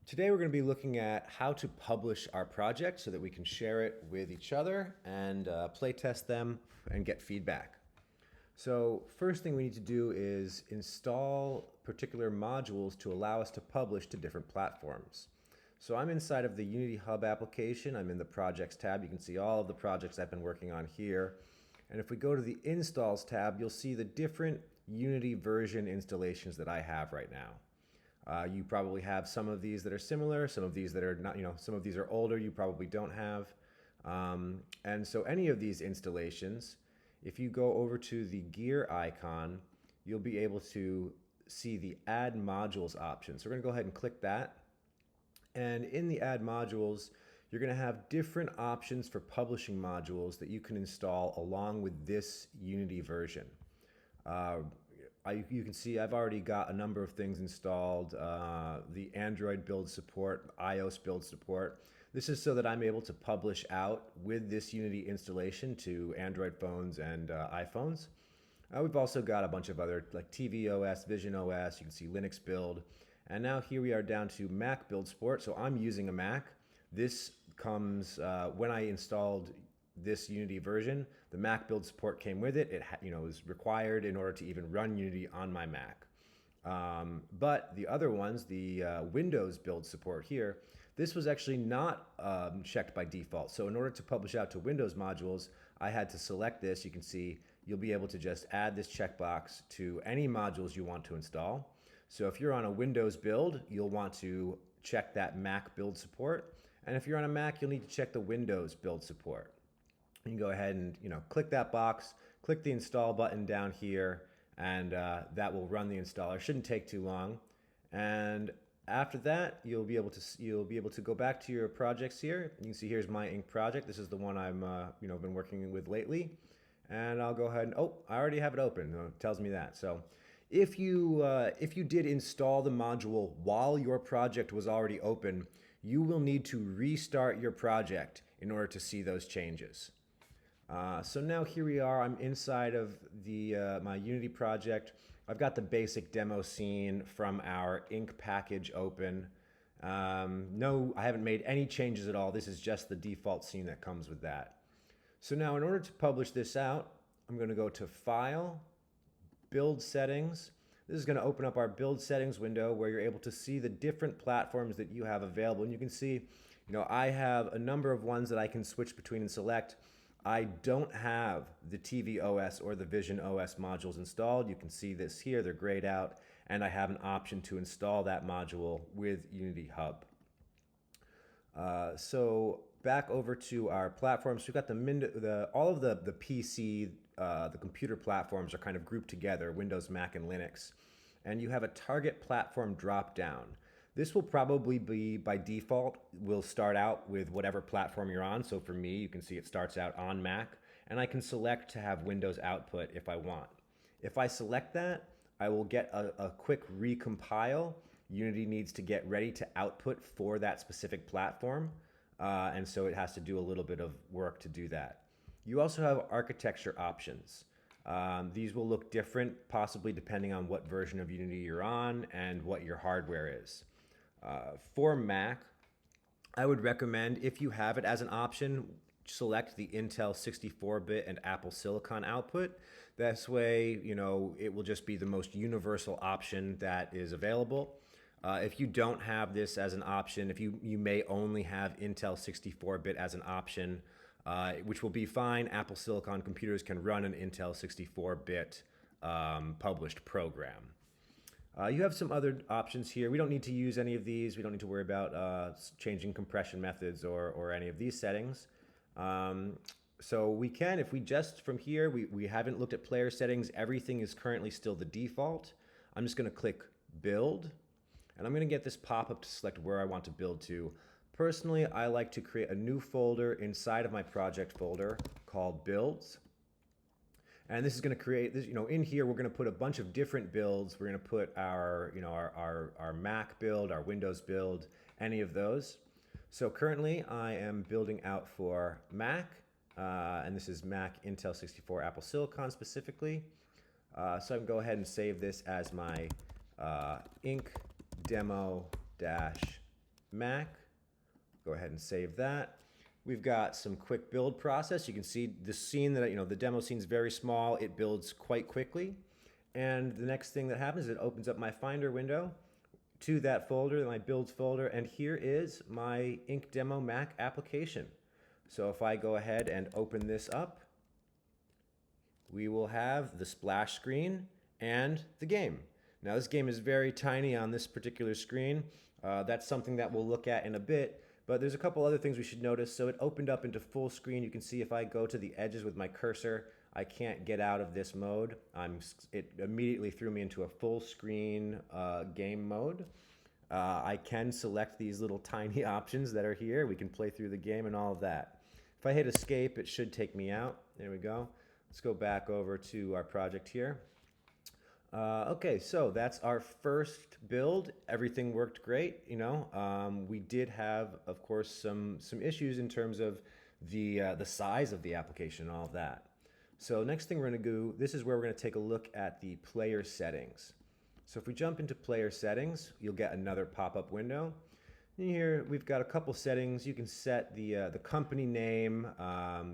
Today we're going to be looking at how to publish our project so that we can share it with each other and play test them and get feedback. So first thing we need to do is install particular modules to allow us to publish to different platforms. So I'm inside of the Unity Hub application. I'm in the Projects tab. You can see all of the projects I've been working on here. And if we go to the Installs tab, you'll see the different Unity version installations that I have right now. You probably have some of these that are similar, some of these that are not, some of these are older, you probably don't have. And so any of these installations, if you go over to the gear icon, you'll be able to see the Add Modules option. So we're going to go ahead and click that. And in the Add Modules, you're going to have different options for publishing modules that you can install along with this Unity version. You can see I've already got a number of things installed, the Android build support, iOS build support. This is so that I'm able to publish out with this Unity installation to Android phones and iPhones. We've also got a bunch of other like tvOS, visionOS, you can see Linux build. And now here we are down to Mac build support. So I'm using a Mac. This comes when I installed this Unity version, the Mac build support came with it. It was required in order to even run Unity on my Mac. But the other ones, the Windows build support here, this was actually not checked by default. So in order to publish out to Windows modules, I had to select this. You can see you'll be able to just add this checkbox to any modules you want to install. So if you're on a Windows build, you'll want to check that Mac build support. And if you're on a Mac, you'll need to check the Windows build support. You can go ahead and click that box, click the install button down here, and that will run the installer. Shouldn't take too long. And after that, you'll be able to go back to your projects here. You can see here's my ink project. This is the one I'm been working with lately. And I'll go ahead and I already have it open. It tells me that. So if you did install the module while your project was already open, you will need to restart your project in order to see those changes. So now here we are. I'm inside of the my Unity project. I've got the basic demo scene from our ink package open. No, I haven't made any changes at all. This is just the default scene that comes with that. So now in order to publish this out, I'm going to go to File, Build Settings. This is going to open up our Build Settings window where you're able to see the different platforms that you have available. And you can see, I have a number of ones that I can switch between and select. I don't have the tvOS or the visionOS modules installed. You can see this here, they're grayed out, and I have an option to install that module with Unity Hub. So back over to our platforms, we've got all of the PC, the computer platforms are kind of grouped together, Windows, Mac, and Linux. And you have a target platform drop down. This will probably be, by default, will start out with whatever platform you're on. So for me, you can see it starts out on Mac, and I can select to have Windows output if I want. If I select that, I will get a quick recompile. Unity needs to get ready to output for that specific platform, and so it has to do a little bit of work to do that. You also have architecture options. These will look different, possibly depending on what version of Unity you're on and what your hardware is. For Mac, I would recommend, if you have it as an option, select the Intel 64-bit and Apple Silicon output. This way, it will just be the most universal option that is available. If you don't have this as an option, if you may only have Intel 64-bit as an option, which will be fine. Apple Silicon computers can run an Intel 64-bit published program. You have some other options here. We don't need to use any of these. We don't need to worry about changing compression methods or any of these settings. So we can, if we just from here, we haven't looked at player settings. Everything is currently still the default. I'm just going to click Build, and I'm going to get this pop-up to select where I want to build to. Personally, I like to create a new folder inside of my project folder called Builds. And this is going to create this, in here, we're going to put a bunch of different builds. We're going to put our Mac build, our Windows build, any of those. So currently I am building out for Mac, and this is Mac Intel 64 Apple Silicon specifically. So I can go ahead and save this as my ink demo dash Mac. Go ahead and save that. We've got some quick build process. You can see the scene that, the demo scene is very small. It builds quite quickly. And the next thing that happens is it opens up my Finder window to that folder, my builds folder, and here is my Ink Demo Mac application. So if I go ahead and open this up, we will have the splash screen and the game. Now this game is very tiny on this particular screen. That's something that we'll look at in a bit. But there's a couple other things we should notice. So it opened up into full screen. You can see if I go to the edges with my cursor, I can't get out of this mode. It immediately threw me into a full screen game mode. I can select these little tiny options that are here. We can play through the game and all of that. If I hit escape, it should take me out. There we go. Let's go back over to our project here. Okay, so that's our first build. Everything worked great. We did have, of course, some issues in terms of the size of the application and all of that. So next thing we're going to do, this is where we're going to take a look at the player settings. So if we jump into player settings, you'll get another pop-up window. In here, we've got a couple settings. You can set the company name,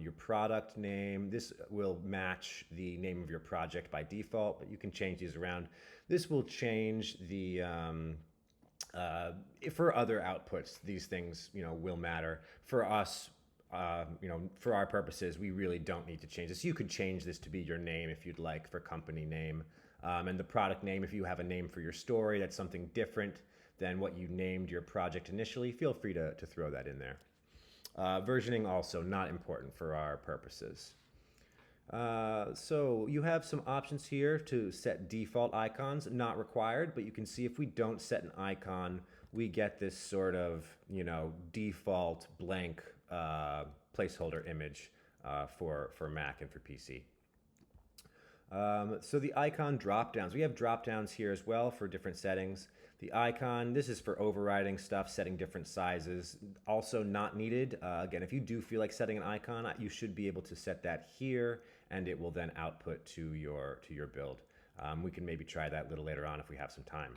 your product name. This will match the name of your project by default, but you can change these around. This will change the, for other outputs, these things, will matter. For us, for our purposes, we really don't need to change this. You could change this to be your name if you'd like for company name. And the product name, if you have a name for your story, that's something different than what you named your project initially, feel free to throw that in there. Versioning also not important for our purposes. So you have some options here to set default icons, not required, but you can see if we don't set an icon, we get this sort of, default blank placeholder image for Mac and for PC. So the icon drop downs, we have drop downs here as well for different settings. The icon, this is for overriding stuff, setting different sizes. Also not needed. Again, if you do feel like setting an icon, you should be able to set that here, and it will then output to your build. We can maybe try that a little later on if we have some time.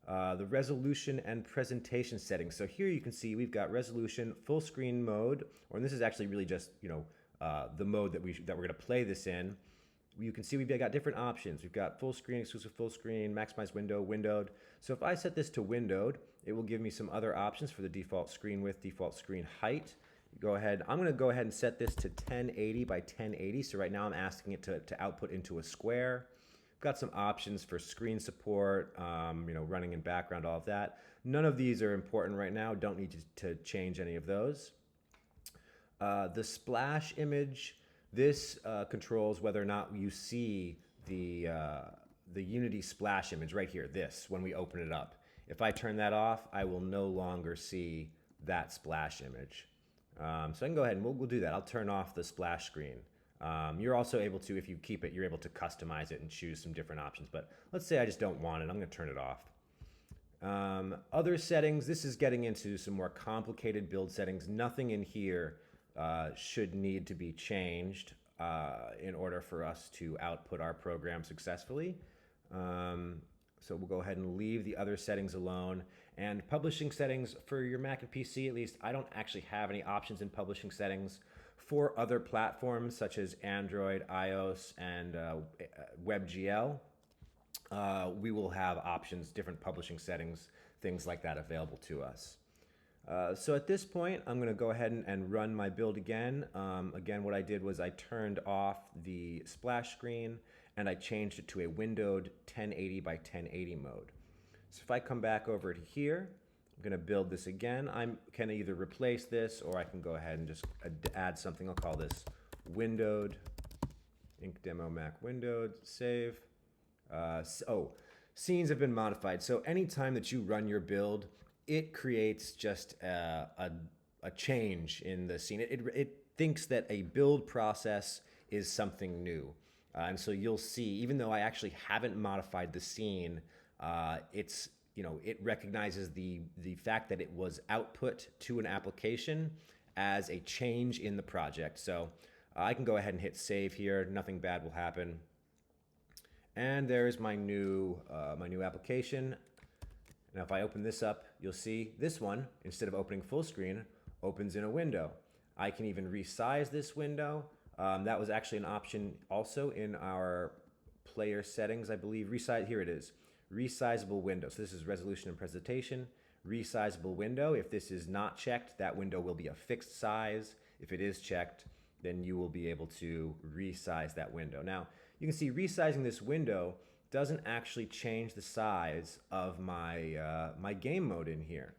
The resolution and presentation settings. So here you can see we've got resolution, full screen mode, and this is actually really just the mode that we're going to play this in. You can see we've got different options. We've got full screen, exclusive full screen, maximize window, windowed. So if I set this to windowed, it will give me some other options for the default screen width, default screen height. Go ahead. I'm going to go ahead and set this to 1080 by 1080. So right now I'm asking it to output into a square. We've got some options for screen support, running in background, all of that. None of these are important right now. Don't need to change any of those. The splash image. This controls whether or not you see the Unity splash image right here, this, when we open it up. If I turn that off, I will no longer see that splash image. So I can go ahead and we'll do that. I'll turn off the splash screen. You're also able to, if you keep it, you're able to customize it and choose some different options. But let's say I just don't want it. I'm going to turn it off. Other settings, this is getting into some more complicated build settings. Nothing in here should need to be changed in order for us to output our program successfully. So we'll go ahead and leave the other settings alone. And publishing settings for your Mac and PC, at least, I don't actually have any options in publishing settings. For other platforms such as Android, iOS, and WebGL, we will have options, different publishing settings, things like that available to us. So at this point, I'm going to go ahead and run my build again. Again, what I did was I turned off the splash screen and I changed it to a windowed 1080 by 1080 mode. So if I come back over to here, I'm going to build this again. I can either replace this or I can go ahead and just add something. I'll call this windowed, Ink Demo Mac windowed, save. Scenes have been modified. So anytime that you run your build, it creates just a change in the scene. It thinks that a build process is something new. And so you'll see, even though I actually haven't modified the scene, it recognizes the fact that it was output to an application as a change in the project. So I can go ahead and hit save here. Nothing bad will happen. And there's my new application. Now, if I open this up, you'll see this one, instead of opening full screen, opens in a window. I can even resize this window. That was actually an option also in our player settings, I believe. Resize, here it is, resizable window. So this is resolution and presentation. Resizable window. If this is not checked, that window will be a fixed size. If it is checked, then you will be able to resize that window. Now, you can see resizing this window doesn't actually change the size of my, my game mode in here.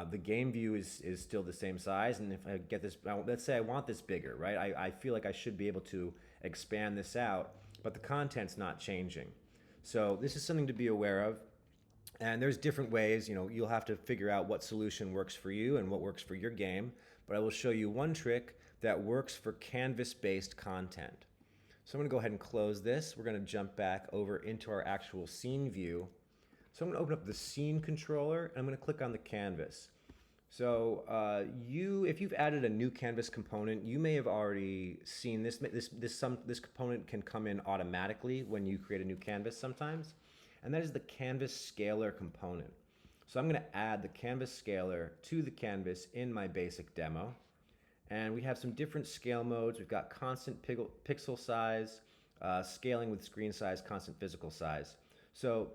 The game view is still the same size, and if I get this, let's say I want this bigger, right? I feel like I should be able to expand this out, but the content's not changing. So this is something to be aware of. And there's different ways, you'll have to figure out what solution works for you and what works for your game. But I will show you one trick that works for canvas-based content. So I'm going to go ahead and close this. We're going to jump back over into our actual scene view. So I'm going to open up the scene controller, and I'm going to click on the canvas. So if you've added a new canvas component, you may have already seen this. This component can come in automatically when you create a new canvas sometimes, and that is the canvas scaler component. So I'm going to add the canvas scaler to the canvas in my basic demo. And we have some different scale modes. We've got constant pixel size, scaling with screen size, constant physical size. So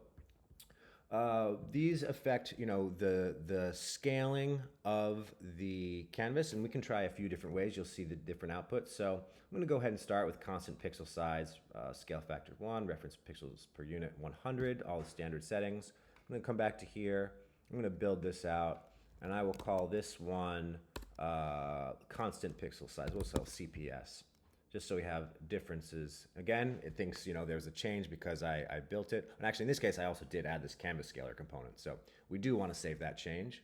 these affect, the scaling of the canvas, and we can try a few different ways. You'll see the different outputs. So I'm going to go ahead and start with constant pixel size, scale factor 1, reference pixels per unit 100, all the standard settings. I'm going to come back to here. I'm going to build this out, and I will call this one constant pixel size. We'll say CPS, just so we have differences. Again, it thinks there's a change because I built it. And actually, in this case, I also did add this canvas scaler component. So we do want to save that change.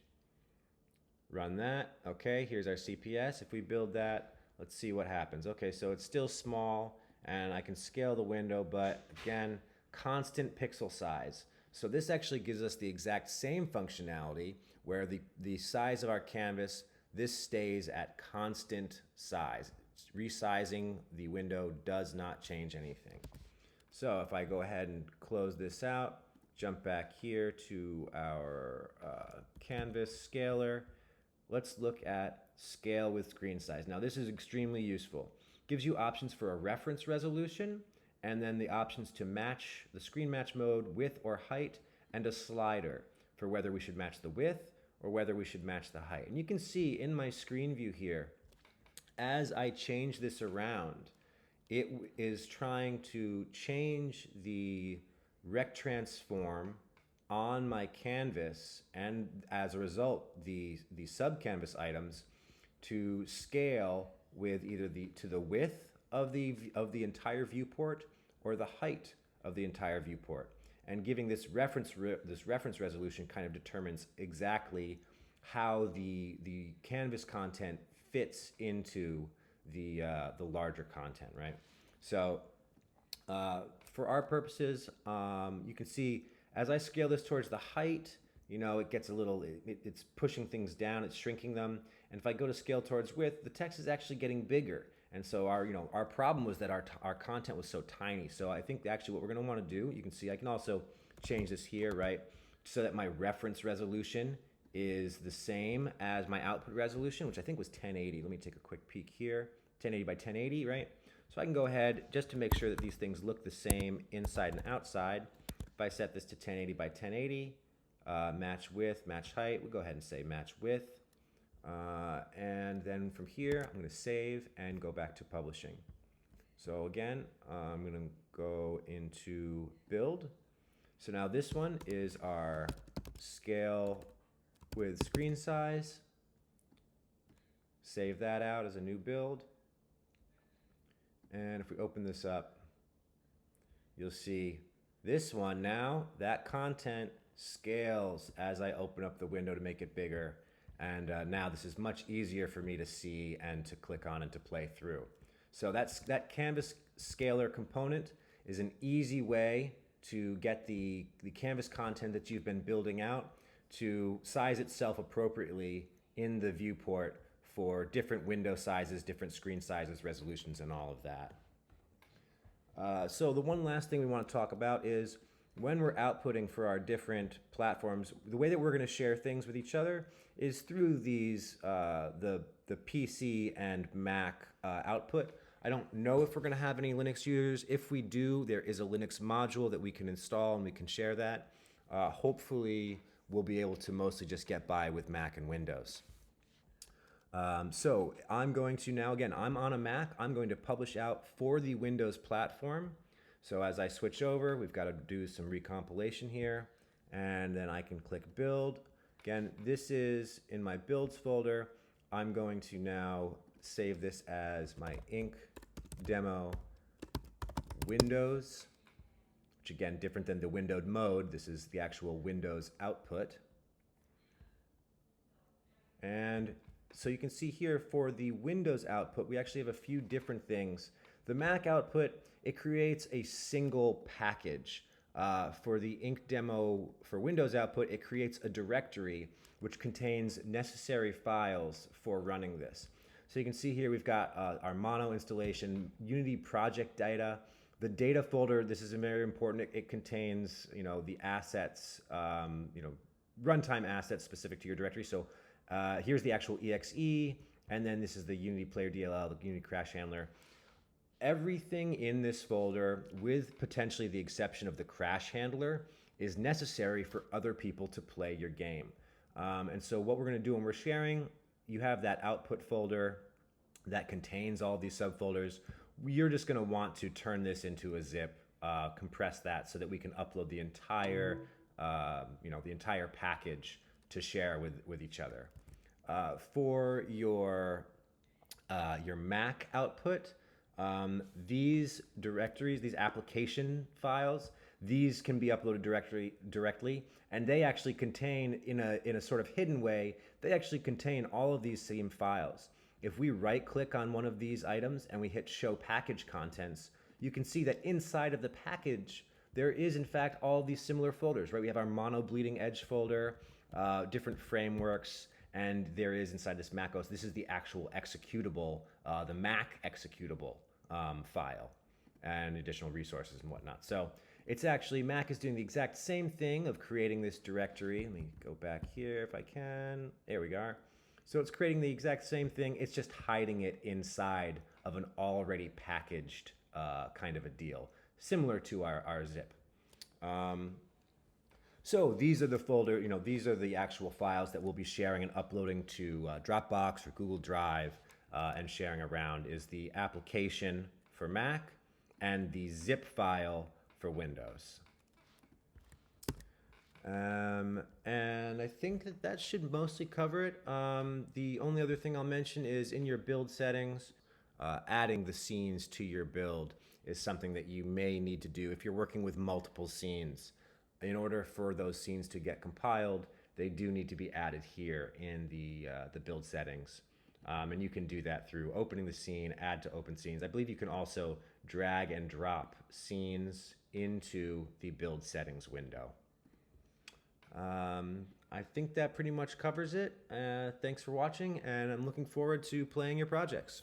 Run that. Okay, here's our CPS. If we build that, let's see what happens. Okay, so it's still small, and I can scale the window, but again, constant pixel size. So this actually gives us the exact same functionality where the size of our canvas, this stays at constant size. Resizing the window does not change anything. So if I go ahead and close this out, jump back here to our canvas scaler, let's look at scale with screen size. Now this is extremely useful. Gives you options for a reference resolution, and then the options to match the screen match mode, width or height, and a slider for whether we should match the width or whether we should match the height. And you can see in my screen view here, as I change this around, it is trying to change the rect transform on my canvas, and as a result, the sub-canvas items to scale with either to the width of the entire viewport or the height of the entire viewport. And giving this reference resolution kind of determines exactly how the canvas content fits into the larger content, right? So for our purposes, you can see as I scale this towards the height, it gets a little, it's pushing things down, it's shrinking them. And if I go to scale towards width, the text is actually getting bigger. And so our problem was that our content was so tiny. So I think actually what we're going to want to do, you can see I can also change this here, right? So that my reference resolution is the same as my output resolution, which I think was 1080. Let me take a quick peek here. 1080 by 1080, right? So I can go ahead just to make sure that these things look the same inside and outside. If I set this to 1080 by 1080, match width, match height, we'll go ahead and say match width. And then from here, I'm going to save and go back to publishing. So again, I'm going to go into build. So now this one is our scale with screen size. Save that out as a new build. And if we open this up, you'll see this one now, that content scales as I open up the window to make it bigger. And now this is much easier for me to see and to click on and to play through. So that canvas scaler component is an easy way to get the canvas content that you've been building out to size itself appropriately in the viewport for different window sizes, different screen sizes, resolutions, and all of that. So the one last thing we want to talk about is, when we're outputting for our different platforms, the way that we're going to share things with each other is through these the PC and Mac output. I don't know if we're going to have any Linux users. If we do, there is a Linux module that we can install and we can share that. Hopefully, we'll be able to mostly just get by with Mac and Windows. So I'm going to now, again, I'm on a Mac. I'm going to publish out for the Windows platform. So as I switch over, we've got to do some recompilation here, and then I can click build. Again, this is in my builds folder. I'm going to now save this as my Ink demo Windows, which again, different than the windowed mode. This is the actual Windows output. And so you can see here for the Windows output, we actually have a few different things. The Mac output, it creates a single package. For the Ink demo for Windows output, it creates a directory which contains necessary files for running this. So you can see here we've got our mono installation, Unity project data. The data folder, this is very important. It contains, the assets, runtime assets specific to your directory. So here's the actual exe, and then this is the Unity Player DLL, the Unity Crash Handler. Everything in this folder, with potentially the exception of the Crash Handler, is necessary for other people to play your game. And so what we're going to do when we're sharing, you have that output folder that contains all these subfolders. You're just going to want to turn this into a zip, compress that so that we can upload the entire, the entire package to share with each other. For your Mac output, these directories, these application files, these can be uploaded directly, and they actually contain, in a sort of hidden way, they actually contain all of these same files. If we right-click on one of these items and we hit Show Package Contents, you can see that inside of the package, there is, in fact, all these similar folders, right? We have our mono bleeding edge folder, different frameworks, and there is inside this macOS, this is the actual executable, the Mac executable file, and additional resources and whatnot. So it's actually, Mac is doing the exact same thing of creating this directory. Let me go back here if I can. There we go. So it's creating the exact same thing. It's just hiding it inside of an already packaged kind of a deal, similar to our zip. So these are the folder, these are the actual files that we'll be sharing and uploading to Dropbox or Google Drive and sharing around, is the application for Mac and the zip file for Windows. And I think that should mostly cover it. The only other thing I'll mention is in your build settings, adding the scenes to your build is something that you may need to do if you're working with multiple scenes. In order for those scenes to get compiled, they do need to be added here in the build settings. And you can do that through opening the scene, add to open scenes. I believe you can also drag and drop scenes into the build settings window. I think that pretty much covers it. Thanks for watching, and I'm looking forward to playing your projects.